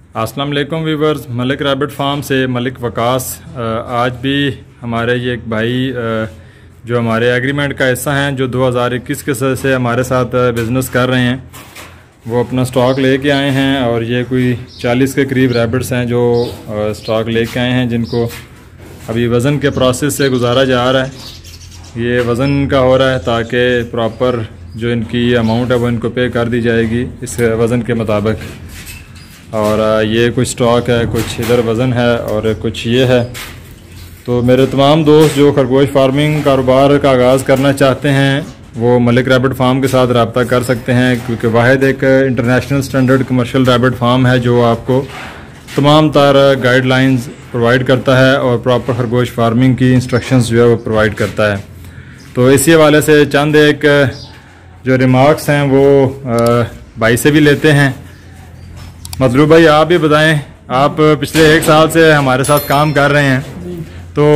अस्सलाम वालेकुम viewers, Malik rabbit farm से मलिक वकास। आज भी हमारे ये एक भाई जो हमारे एग्रीमेंट का हिस्सा हैं, जो 2021 के से हमारे साथ बिज़नेस कर रहे हैं, वो अपना स्टॉक लेके आए हैं और ये कोई 40 के करीब रैबिट्स हैं जो स्टॉक लेके आए हैं, जिनको अभी वज़न के प्रोसेस से गुजारा जा रहा है। ये वज़न का हो रहा है ताकि प्रॉपर जो इनकी अमाउंट है वो इनको पे कर दी जाएगी इस वज़न के मुताबिक। और ये कुछ स्टॉक है, कुछ इधर वज़न है और कुछ ये है। तो मेरे तमाम दोस्त जो खरगोश फार्मिंग कारोबार का आगाज़ करना चाहते हैं वो मलिक रैबिट फार्म के साथ रब्ता कर सकते हैं, क्योंकि वाहिद एक international standard commercial rabbit farm है जो आपको तमाम तरह गाइडलाइंस प्रोवाइड करता है और प्रॉपर खरगोश फार्मिंग की इंस्ट्रक्शंस जो है वो प्रोवाइड करता है। तो इसी हवाले से चंद एक जो रिमार्क्स हैं वो भाई से भी लेते हैं। मजरूब भाई, आप भी बताएं, आप पिछले 1 साल से हमारे साथ काम कर रहे हैं, तो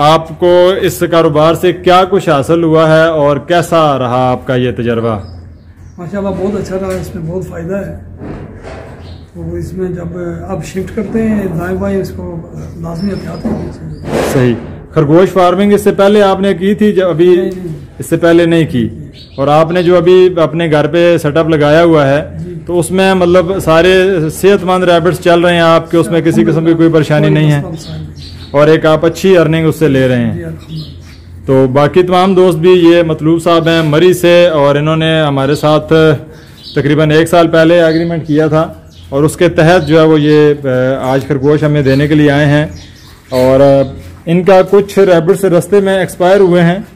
आपको इस कारोबार से क्या कुछ हासिल हुआ है और कैसा रहा आपका ये तजर्बा? माशाल्लाह बहुत अच्छा रहा, इसमें बहुत फ़ायदा है। तो इसमें जब आप शिफ्ट करते हैं दाएं बाएं, इसको लाजमी एहतियात करनी चाहिए। सही। खरगोश फार्मिंग इससे पहले आपने की थी जब अभी? इससे पहले नहीं की। और आपने जो अभी अपने घर पे सेटअप लगाया हुआ है तो उसमें मतलब सारे सेहतमंद रैबिट्स चल रहे हैं आपके, उसमें किसी किस्म की कोई परेशानी नहीं है और एक आप अच्छी अर्निंग उससे ले रहे हैं। तो बाकी तमाम दोस्त भी, ये मतलूब साहब हैं मरी से और इन्होंने हमारे साथ तकरीबन 1 साल पहले एग्रीमेंट किया था और उसके तहत जो है वो ये आज खरगोश हमें देने के लिए आए हैं। और इनका कुछ रैबिट्स रास्ते में एक्सपायर हुए हैं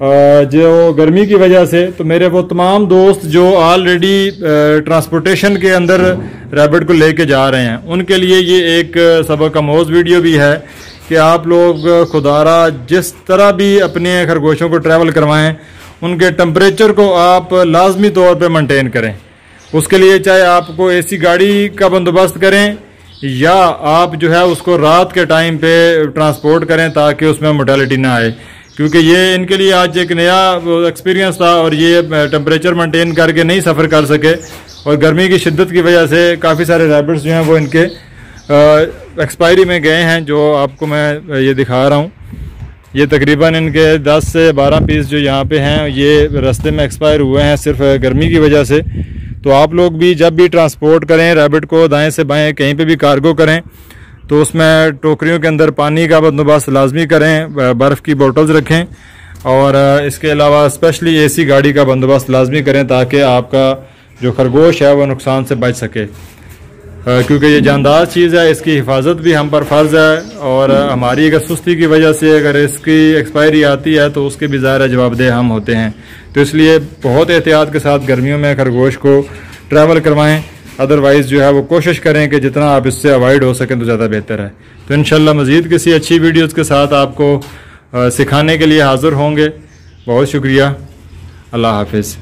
जो गर्मी की वजह से। तो मेरे वो तमाम दोस्त जो ऑलरेडी ट्रांसपोर्टेशन के अंदर रैबिट को लेके जा रहे हैं, उनके लिए ये एक सबक आमोज़ वीडियो भी है कि आप लोग खुदारा जिस तरह भी अपने खरगोशों को ट्रैवल करवाएं, उनके टेम्परेचर को आप लाजमी तौर पे मेंटेन करें। उसके लिए चाहे आपको एसी गाड़ी का बंदोबस्त करें या आप जो है उसको रात के टाइम पे ट्रांसपोर्ट करें ताकि उसमें मोर्टेलिटी ना आए, क्योंकि ये इनके लिए आज एक नया एक्सपीरियंस था और ये टेम्परेचर मेंटेन करके नहीं सफ़र कर सके और गर्मी की शिद्दत की वजह से काफ़ी सारे रैबिट्स जो हैं वो इनके एक्सपायरी में गए हैं, जो आपको मैं ये दिखा रहा हूँ। ये तकरीबन इनके 10 से 12 पीस जो यहाँ पे हैं ये रास्ते में एक्सपायर हुए हैं सिर्फ गर्मी की वजह से। तो आप लोग भी जब भी ट्रांसपोर्ट करें रैबिट को, दाएँ से बाएँ कहीं पर भी कार्गो करें, तो उसमें टोकरियों के अंदर पानी का बंदोबस्त लाजमी करें, बर्फ़ की बोतल्स रखें और इसके अलावा स्पेशली एसी गाड़ी का बंदोबस्त लाजमी करें ताकि आपका जो खरगोश है वो नुकसान से बच सके, क्योंकि ये जानदार चीज़ है, इसकी हिफाजत भी हम पर फ़र्ज़ है। और हमारी अगर सुस्ती की वजह से अगर इसकी एक्सपायरी आती है तो उसके भी ज़ाहिर जवाबदेह हम होते हैं। तो इसलिए बहुत एहतियात के साथ गर्मियों में खरगोश को ट्रैवल करवाएँ, अदरवाइज़ जो है वो कोशिश करें कि जितना आप इससे अवॉइड हो सकें तो ज़्यादा बेहतर है। तो इंशाल्लाह मज़ीद किसी अच्छी वीडियोज़ के साथ आपको सिखाने के लिए हाज़िर होंगे। बहुत शुक्रिया। अल्लाह हाफिज़।